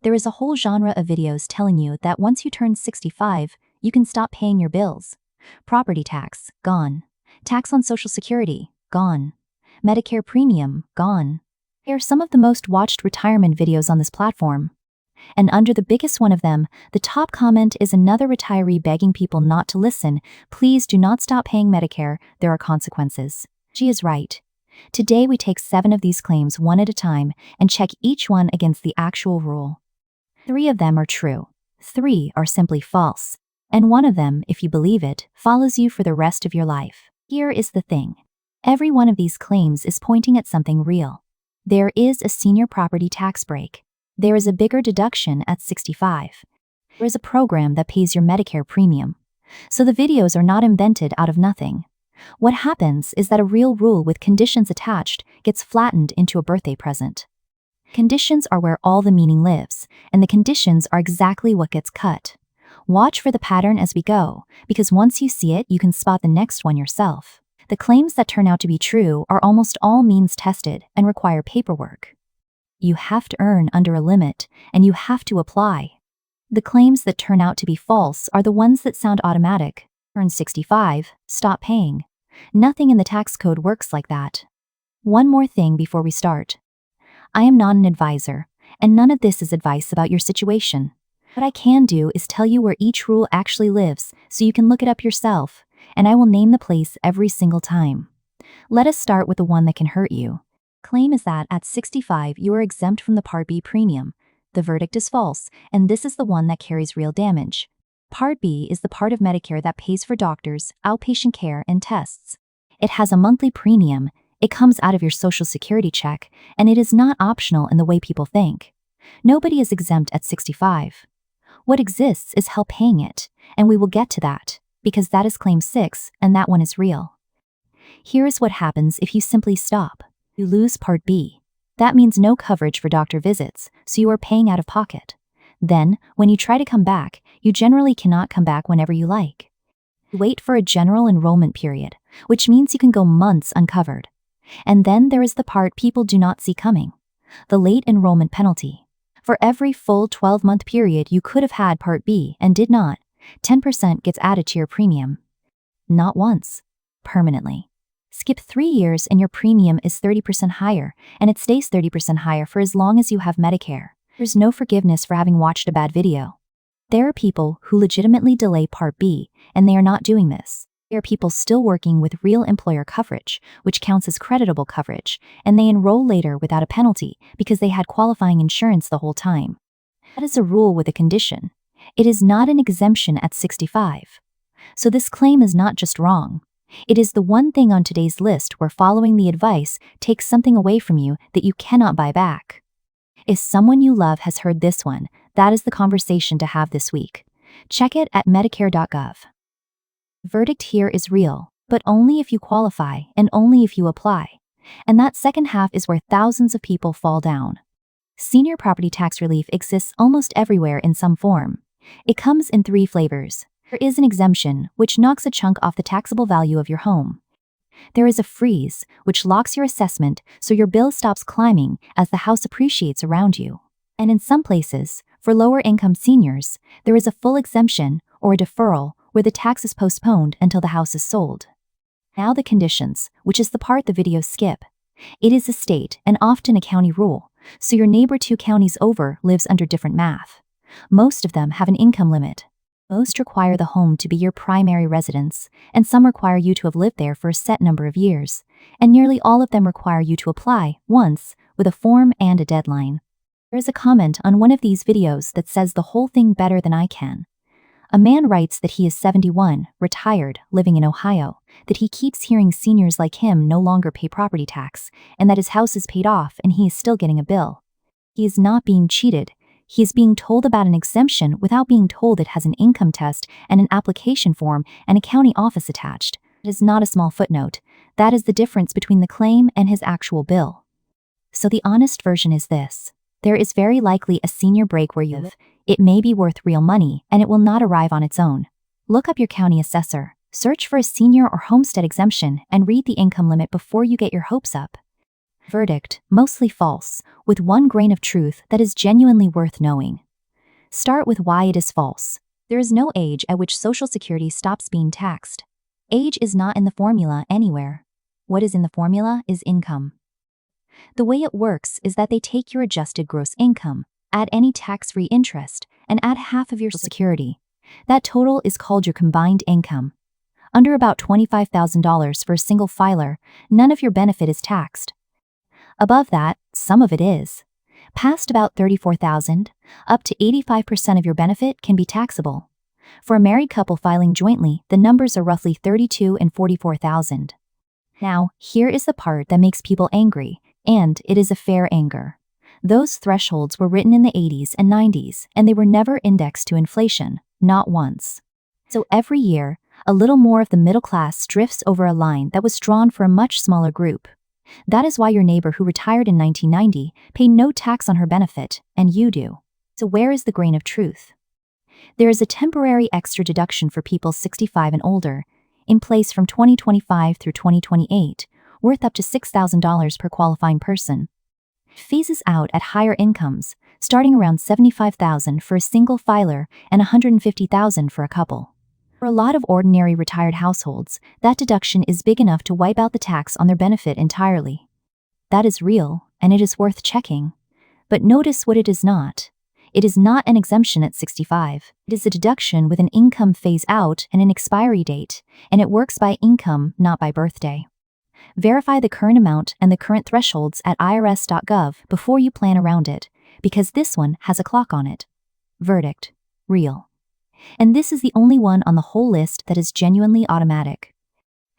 There is a whole genre of videos telling you that once you turn 65, you can stop paying your bills. Property tax, gone. Tax on Social Security, gone. Medicare premium, gone. They are some of the most watched retirement videos on this platform. And under the biggest one of them, the top comment is another retiree begging people not to listen. Please do not stop paying Medicare, there are consequences. She is right. Today we take 7 of these claims one at a time and check each one against the actual rule. 3 of them are true. 3 are simply false. And one of them, if you believe it, follows you for the rest of your life. Here is the thing. Every one of these claims is pointing at something real. There is a senior property tax break. There is a bigger deduction at 65. There is a program that pays your Medicare premium. So the videos are not invented out of nothing. What happens is that a real rule with conditions attached gets flattened into a birthday present. Conditions are where all the meaning lives, and the conditions are exactly what gets cut. Watch for the pattern as we go, because once you see it, you can spot the next one yourself. The claims that turn out to be true are almost all means tested and require paperwork. You have to earn under a limit, and you have to apply. The claims that turn out to be false are the ones that sound automatic. Turn 65, stop paying. Nothing in the tax code works like that. One more thing before we start. I am not an advisor, and none of this is advice about your situation. What I can do is tell you where each rule actually lives, so you can look it up yourself, and I will name the place every single time. Let us start with the one that can hurt you. Claim is that at 65 you are exempt from the Part B premium. The verdict is false, and this is the one that carries real damage. Part B is the part of Medicare that pays for doctors, outpatient care, and tests. It has a monthly premium, it comes out of your Social Security check, and it is not optional in the way people think. Nobody is exempt at 65. What exists is help paying it, and we will get to that, because that is Claim 6, and that one is real. Here is what happens if you simply stop. You lose Part B. That means no coverage for doctor visits, so you are paying out of pocket. Then, when you try to come back, you generally cannot come back whenever you like. You wait for a general enrollment period, which means you can go months uncovered. And then there is the part people do not see coming, the late enrollment penalty. For every full 12-month period you could have had Part B and did not, 10% gets added to your premium. Not once, permanently. Skip 3 years and your premium is 30% higher, and it stays 30% higher for as long as you have Medicare. There's no forgiveness for having watched a bad video. There are people who legitimately delay Part B, and they are not doing this. There are people still working with real employer coverage, which counts as creditable coverage, and they enroll later without a penalty because they had qualifying insurance the whole time. That is a rule with a condition. It is not an exemption at 65. So this claim is not just wrong. It is the one thing on today's list where following the advice takes something away from you that you cannot buy back. If someone you love has heard this one, that is the conversation to have this week. Check it at medicare.gov. Verdict here is real, but only if you qualify and only if you apply. And that second half is where thousands of people fall down. Senior property tax relief exists almost everywhere in some form. It comes in 3 flavors. There is an exemption, which knocks a chunk off the taxable value of your home. There is a freeze, which locks your assessment so your bill stops climbing as the house appreciates around you. And in some places, for lower-income seniors, there is a full exemption or a deferral where the tax is postponed until the house is sold. Now the conditions, which is the part the videos skip. It is a state and often a county rule, so your neighbor 2 counties over lives under different math. Most of them have an income limit. Most require the home to be your primary residence, and some require you to have lived there for a set number of years, and nearly all of them require you to apply once with a form and a deadline. There is a comment on one of these videos that says the whole thing better than I can. A man writes that he is 71, retired, living in Ohio, that he keeps hearing seniors like him no longer pay property tax, and that his house is paid off and he is still getting a bill. He is not being cheated. He is being told about an exemption without being told it has an income test and an application form and a county office attached. It is not a small footnote. That is the difference between the claim and his actual bill. So the honest version is this. There is very likely a senior break where you live. It may be worth real money, and it will not arrive on its own. Look up your county assessor, search for a senior or homestead exemption, and read the income limit before you get your hopes up. Verdict: mostly false, with one grain of truth that is genuinely worth knowing. Start with why it is false. There is no age at which Social Security stops being taxed. Age is not in the formula anywhere. What is in the formula is income. The way it works is that they take your adjusted gross income, add any tax-free interest, and add half of your Social Security. That total is called your combined income. Under about $25,000 for a single filer, none of your benefit is taxed. Above that, some of it is. Past about $34,000, up to 85% of your benefit can be taxable. For a married couple filing jointly, the numbers are roughly $32,000 and $44,000. Now, here is the part that makes people angry, and it is a fair anger. Those thresholds were written in the 80s and 90s, and they were never indexed to inflation, not once. So every year, a little more of the middle class drifts over a line that was drawn for a much smaller group. That is why your neighbor who retired in 1990 paid no tax on her benefit, and you do. So where is the grain of truth? There is a temporary extra deduction for people 65 and older, in place from 2025 through 2028, worth up to $6,000 per qualifying person. It phases out at higher incomes, starting around $75,000 for a single filer and $150,000 for a couple. For a lot of ordinary retired households, that deduction is big enough to wipe out the tax on their benefit entirely. That is real, and it is worth checking. But notice what it is not. It is not an exemption at 65. It is a deduction with an income phase out and an expiry date, and it works by income, not by birthday. Verify the current amount and the current thresholds at irs.gov before you plan around it, because this one has a clock on it. Verdict: real. And this is the only one on the whole list that is genuinely automatic.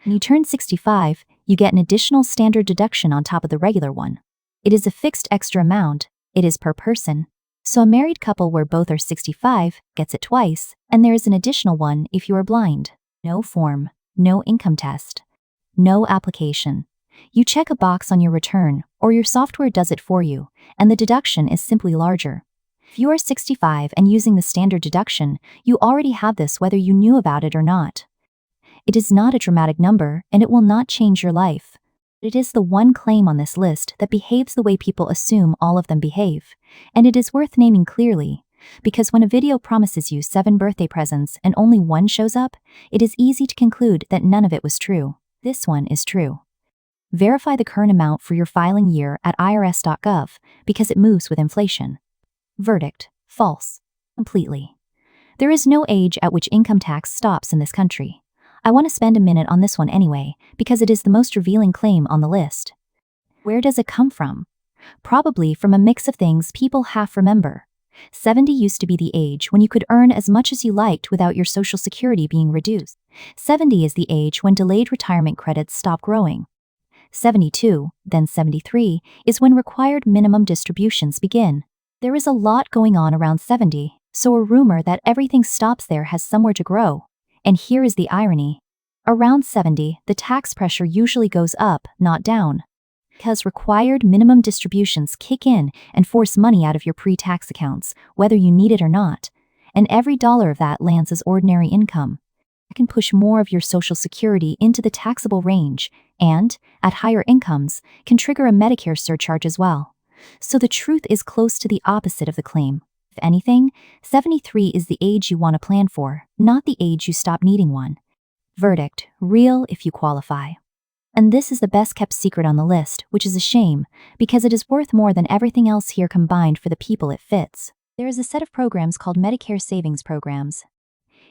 When you turn 65, you get an additional standard deduction on top of the regular one. It is a fixed extra amount. It is per person. So a married couple where both are 65 gets it twice, and there is an additional one if you are blind. No form, no income test, no application. You check a box on your return, or your software does it for you, and the deduction is simply larger. If you are 65 and using the standard deduction, you already have this whether you knew about it or not. It is not a dramatic number, and it will not change your life. It is the one claim on this list that behaves the way people assume all of them behave, and it is worth naming clearly, because when a video promises you 7 birthday presents and only one shows up, it is easy to conclude that none of it was true. This one is true. Verify the current amount for your filing year at irs.gov because it moves with inflation. Verdict: false. Completely. There is no age at which income tax stops in this country. I want to spend a minute on this one anyway, because it is the most revealing claim on the list. Where does it come from? Probably from a mix of things people half remember. 70 used to be the age when you could earn as much as you liked without your Social Security being reduced. 70 is the age when delayed retirement credits stop growing. 72, then 73, is when required minimum distributions begin. There is a lot going on around 70, so a rumor that everything stops there has somewhere to grow. And here is the irony. Around 70, the tax pressure usually goes up, not down. Because required minimum distributions kick in and force money out of your pre-tax accounts, whether you need it or not. And every dollar of that lands as ordinary income. It can push more of your Social Security into the taxable range, and, at higher incomes, can trigger a Medicare surcharge as well. So the truth is close to the opposite of the claim. If anything, 73 is the age you want to plan for, not the age you stop needing one. Verdict: real if you qualify. And this is the best kept secret on the list, which is a shame, because it is worth more than everything else here combined for the people it fits. There is a set of programs called Medicare Savings Programs.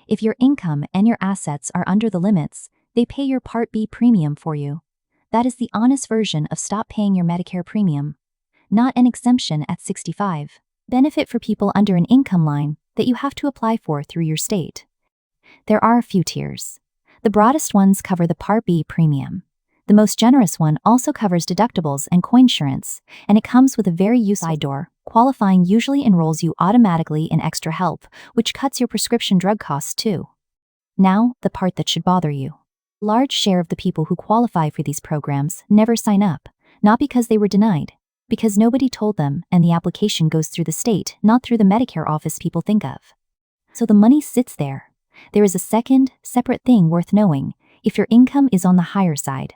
If your income and your assets are under the limits, they pay your Part B premium for you. That is the honest version of stop paying your Medicare premium. Not an exemption at 65. Benefit for people under an income line that you have to apply for through your state. There are a few tiers. The broadest ones cover the Part B premium. The most generous one also covers deductibles and coinsurance, and it comes with a very useful side door. Qualifying usually enrolls you automatically in extra help, which cuts your prescription drug costs too. Now, the part that should bother you. A large share of the people who qualify for these programs never sign up, not because they were denied, because nobody told them, and the application goes through the state, not through the Medicare office people think of. So the money sits there. There is a second, separate thing worth knowing: if your income is on the higher side.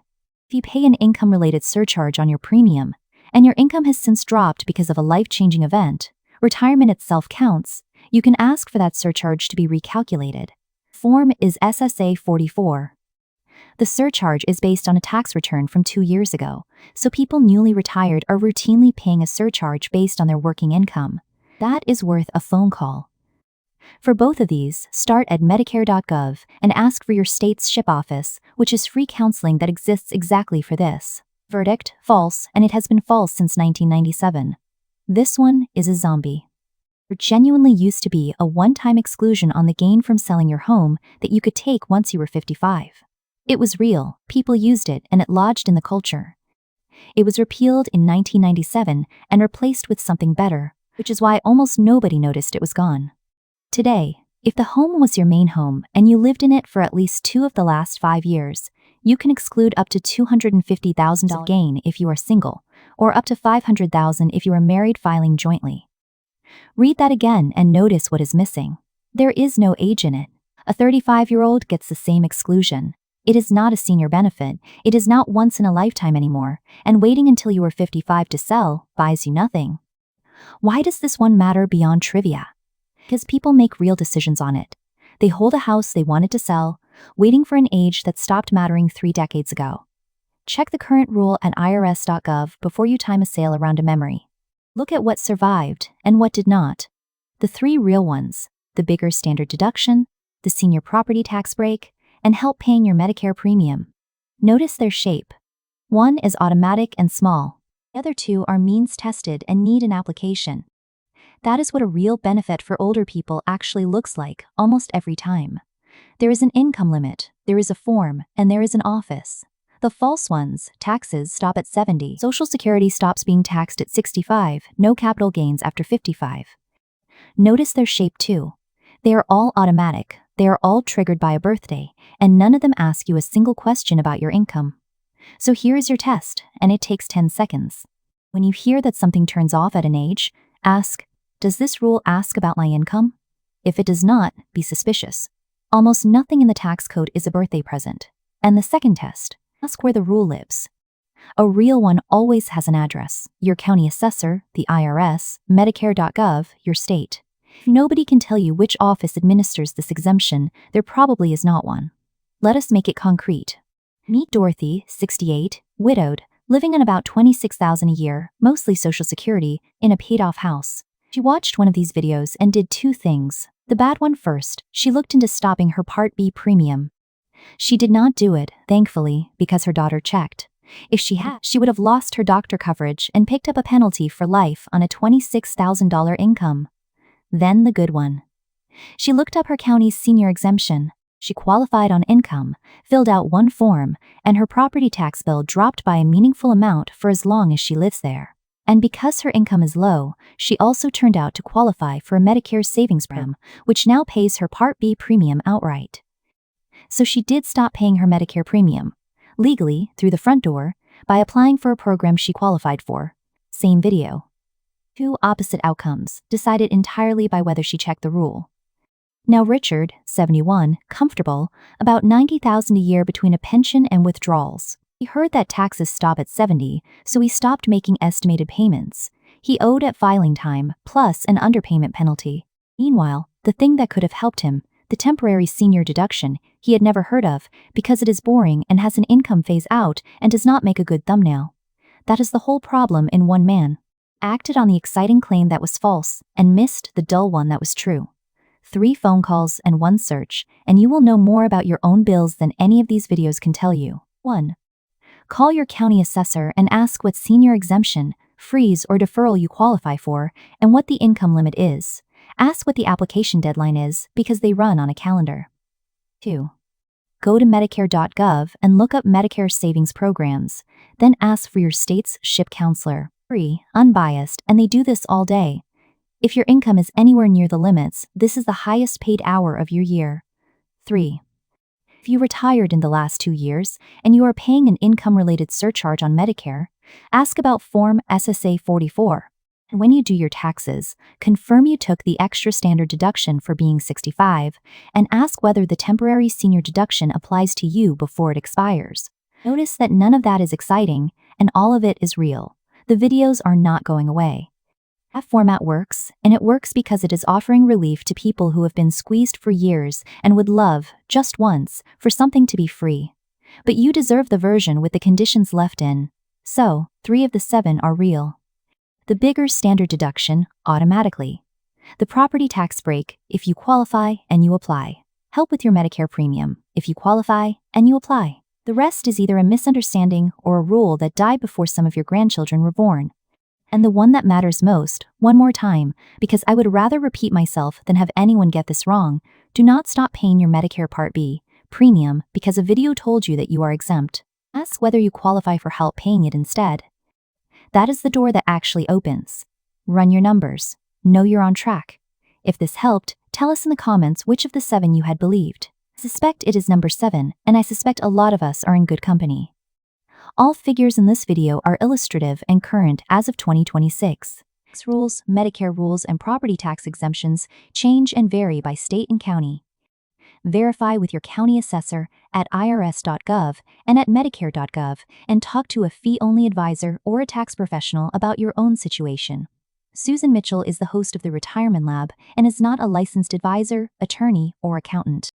If you pay an income-related surcharge on your premium, and your income has since dropped because of a life-changing event, retirement itself counts, you can ask for that surcharge to be recalculated. Form is SSA 44. The surcharge is based on a tax return from 2 years ago, so people newly retired are routinely paying a surcharge based on their working income. That is worth a phone call. For both of these, start at Medicare.gov and ask for your state's SHIP office, which is free counseling that exists exactly for this. Verdict, false, and it has been false since 1997. This one is a zombie. There genuinely used to be a one-time exclusion on the gain from selling your home that you could take once you were 55. It was real, people used it, and it lodged in the culture. It was repealed in 1997 and replaced with something better, which is why almost nobody noticed it was gone. Today, if the home was your main home and you lived in it for at least 2 of the last 5 years, you can exclude up to $250,000 of gain if you are single, or up to $500,000 if you are married filing jointly. Read that again and notice what is missing. There is no age in it. A 35-year-old gets the same exclusion. It is not a senior benefit, it is not once in a lifetime anymore, and waiting until you are 55 to sell buys you nothing. Why does this one matter beyond trivia? Because people make real decisions on it. They hold a house they wanted to sell, waiting for an age that stopped mattering 3 decades ago. Check the current rule at irs.gov before you time a sale around a memory. Look at what survived and what did not. The 3 real ones: the bigger standard deduction, the senior property tax break, and help paying your Medicare premium. Notice their shape. One is automatic and small. The other 2 are means tested and need an application. That is what a real benefit for older people actually looks like almost every time. There is an income limit, there is a form, and there is an office. The false ones, taxes, stop at 70. Social Security stops being taxed at 65, no capital gains after 55. Notice their shape too. They are all automatic, they are all triggered by a birthday, and none of them ask you a single question about your income. So here is your test, and it takes 10 seconds. When you hear that something turns off at an age, ask, does this rule ask about my income? If it does not, be suspicious. Almost nothing in the tax code is a birthday present. And the second test, ask where the rule lives. A real one always has an address: your county assessor, the IRS, Medicare.gov, your state. If nobody can tell you which office administers this exemption, there probably is not one. Let us make it concrete. Meet Dorothy, 68, widowed, living on about $26,000 a year, mostly Social Security, in a paid-off house. She watched one of these videos and did 2 things. The bad one first, she looked into stopping her Part B premium. She did not do it, thankfully, because her daughter checked. If she had, she would have lost her doctor coverage and picked up a penalty for life on a $26,000 income. Then the good one. She looked up her county's senior exemption. She qualified on income, filled out 1 form, and her property tax bill dropped by a meaningful amount for as long as she lives there. And because her income is low, she also turned out to qualify for a Medicare savings program, which now pays her Part B premium outright. So she did stop paying her Medicare premium, legally, through the front door, by applying for a program she qualified for. Same video. 2 opposite outcomes, decided entirely by whether she checked the rule. Now Richard, 71, comfortable, about $90,000 a year between a pension and withdrawals. He heard that taxes stop at 70, so he stopped making estimated payments. He owed at filing time, plus an underpayment penalty. Meanwhile, the thing that could have helped him, the temporary senior deduction, he had never heard of because it is boring and has an income phase out and does not make a good thumbnail. That is the whole problem in one man. Acted on the exciting claim that was false and missed the dull one that was true. 3 phone calls and 1 search, and you will know more about your own bills than any of these videos can tell you. 1. Call your county assessor and ask what senior exemption, freeze, or deferral you qualify for and what the income limit is. Ask what the application deadline is because they run on a calendar. 2. Go to Medicare.gov and look up Medicare savings programs. Then ask for your state's SHIP counselor. Free, unbiased, and they do this all day. If your income is anywhere near the limits, this is the highest paid hour of your year. 3. If you retired in the last 2 years and you are paying an income-related surcharge on Medicare, ask about Form SSA 44. And when you do your taxes, confirm you took the extra standard deduction for being 65 and ask whether the temporary senior deduction applies to you before it expires. Notice that none of that is exciting, and all of it is real. The videos are not going away. That format works, and it works because it is offering relief to people who have been squeezed for years and would love, just once, for something to be free. But you deserve the version with the conditions left in. So, 3 of the 7 are real. The bigger standard deduction, automatically. The property tax break, if you qualify and you apply. Help with your Medicare premium, if you qualify and you apply. The rest is either a misunderstanding or a rule that died before some of your grandchildren were born. And the one that matters most, one more time, because I would rather repeat myself than have anyone get this wrong, do not stop paying your Medicare Part B premium because a video told you that you are exempt. Ask whether you qualify for help paying it instead. That is the door that actually opens. Run your numbers. Know you're on track. If this helped, tell us in the comments which of the 7 you had believed. I suspect it is number 7, and I suspect a lot of us are in good company. All figures in this video are illustrative and current as of 2026. Tax rules, Medicare rules, and property tax exemptions change and vary by state and county. Verify with your county assessor at irs.gov and at medicare.gov and talk to a fee-only advisor or a tax professional about your own situation. Susan Mitchell is the host of the Retirement Lab and is not a licensed advisor, attorney, or accountant.